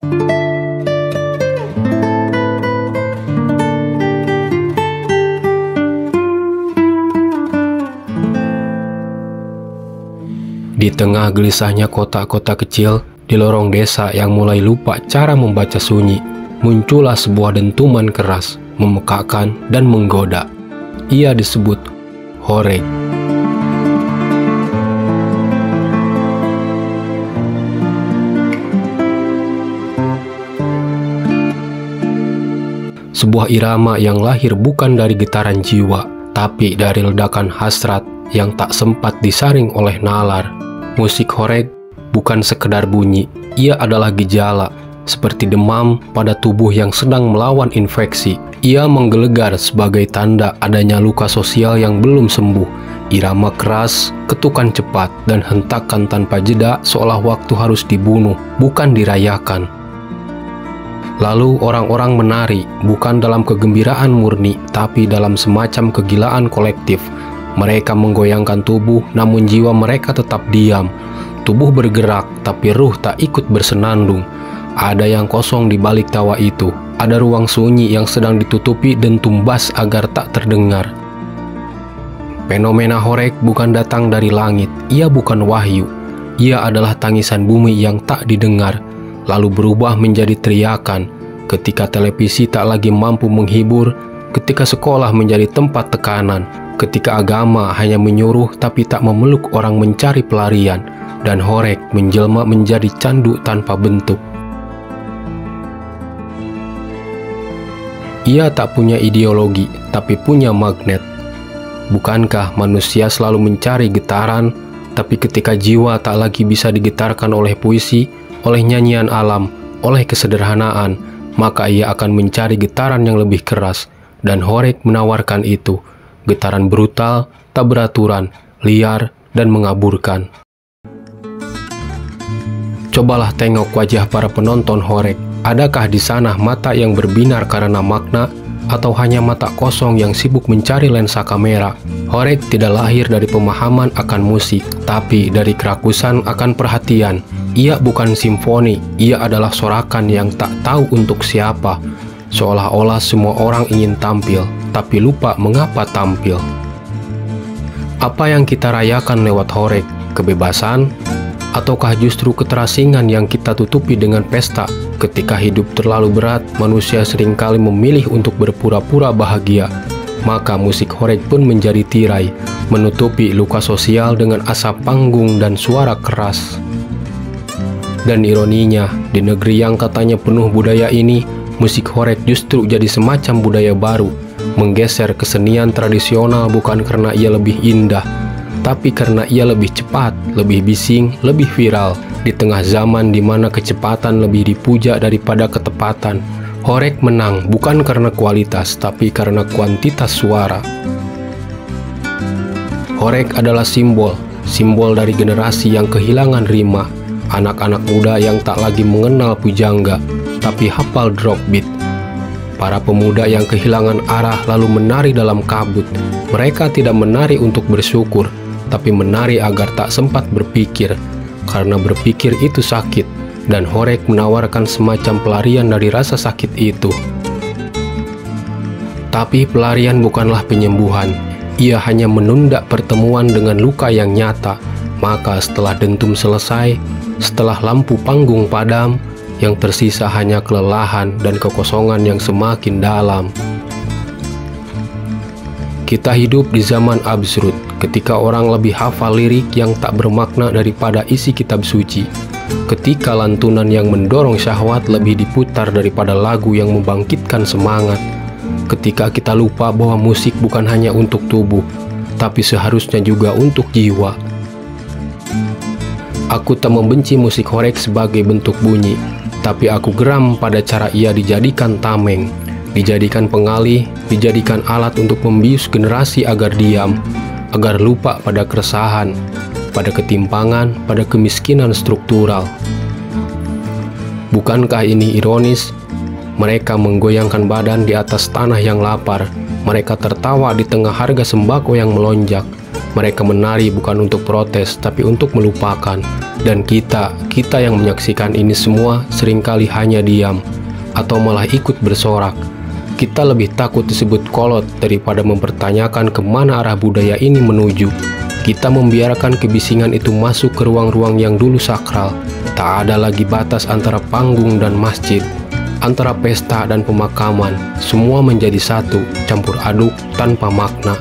Di tengah gelisahnya kota-kota kecil, di lorong desa yang mulai lupa cara membaca sunyi, muncullah sebuah dentuman keras, memekakkan dan menggoda. Ia disebut horeg. Sebuah irama yang lahir bukan dari getaran jiwa, tapi dari ledakan hasrat yang tak sempat disaring oleh nalar. Musik horeg bukan sekedar bunyi, ia adalah gejala, seperti demam pada tubuh yang sedang melawan infeksi. Ia menggelegar sebagai tanda adanya luka sosial yang belum sembuh. Irama keras, ketukan cepat, dan hentakan tanpa jeda seolah waktu harus dibunuh, bukan dirayakan. Lalu orang-orang menari, bukan dalam kegembiraan murni, tapi dalam semacam kegilaan kolektif. Mereka menggoyangkan tubuh, namun jiwa mereka tetap diam. Tubuh bergerak, tapi ruh tak ikut bersenandung. Ada yang kosong di balik tawa itu. Ada ruang sunyi yang sedang ditutupi dentum bas agar tak terdengar. Fenomena horeg bukan datang dari langit. Ia bukan wahyu. Ia adalah tangisan bumi yang tak didengar, lalu berubah menjadi teriakan. Ketika televisi tak lagi mampu menghibur, ketika sekolah menjadi tempat tekanan, ketika agama hanya menyuruh tapi tak memeluk orang mencari pelarian, dan horeg menjelma menjadi candu tanpa bentuk. Ia tak punya ideologi, tapi punya magnet. Bukankah manusia selalu mencari getaran, tapi ketika jiwa tak lagi bisa digetarkan oleh puisi, oleh nyanyian alam, oleh kesederhanaan, maka ia akan mencari getaran yang lebih keras, dan horeg menawarkan itu. Getaran brutal, tak beraturan, liar, dan mengaburkan. Cobalah tengok wajah para penonton horeg. Adakah di sana mata yang berbinar karena makna, atau hanya mata kosong yang sibuk mencari lensa kamera? Horeg tidak lahir dari pemahaman akan musik, tapi dari kerakusan akan perhatian. Ia bukan simfoni, ia adalah sorakan yang tak tahu untuk siapa. Seolah-olah semua orang ingin tampil, tapi lupa mengapa tampil. Apa yang kita rayakan lewat horeg? Kebebasan? Ataukah justru keterasingan yang kita tutupi dengan pesta? Ketika hidup terlalu berat, manusia seringkali memilih untuk berpura-pura bahagia. Maka musik horeg pun menjadi tirai, menutupi luka sosial dengan asap panggung dan suara keras. Dan ironinya, di negeri yang katanya penuh budaya ini, musik horeg justru jadi semacam budaya baru, menggeser kesenian tradisional bukan karena ia lebih indah, tapi karena ia lebih cepat, lebih bising, lebih viral. Di tengah zaman di mana kecepatan lebih dipuja daripada ketepatan, horeg menang bukan karena kualitas, tapi karena kuantitas suara. Horeg adalah simbol dari generasi yang kehilangan rima, anak-anak muda yang tak lagi mengenal pujangga, tapi hafal drop beat. Para pemuda yang kehilangan arah lalu menari dalam kabut. Mereka tidak menari untuk bersyukur, tapi menari agar tak sempat berpikir, karena berpikir itu sakit, dan horeg menawarkan semacam pelarian dari rasa sakit itu. Tapi pelarian bukanlah penyembuhan, ia hanya menunda pertemuan dengan luka yang nyata. Maka setelah dentum selesai, setelah lampu panggung padam, yang tersisa hanya kelelahan dan kekosongan yang semakin dalam. Kita hidup di zaman absurd, ketika orang lebih hafal lirik yang tak bermakna daripada isi kitab suci. Ketika lantunan yang mendorong syahwat lebih diputar daripada lagu yang membangkitkan semangat. Ketika kita lupa bahwa musik bukan hanya untuk tubuh, tapi seharusnya juga untuk jiwa. Aku tak membenci musik horeg sebagai bentuk bunyi, tapi aku geram pada cara ia dijadikan tameng, dijadikan pengalih, dijadikan alat untuk membius generasi agar diam, agar lupa pada keresahan, pada ketimpangan, pada kemiskinan struktural. Bukankah ini ironis? Mereka menggoyangkan badan di atas tanah yang lapar. Mereka tertawa di tengah harga sembako yang melonjak. Mereka menari bukan untuk protes, tapi untuk melupakan. Dan kita yang menyaksikan ini semua seringkali hanya diam, atau malah ikut bersorak. Kita lebih takut disebut kolot daripada mempertanyakan kemana arah budaya ini menuju. Kita membiarkan kebisingan itu masuk ke ruang-ruang yang dulu sakral. Tak ada lagi batas antara panggung dan masjid, antara pesta dan pemakaman. Semua menjadi satu, campur aduk tanpa makna.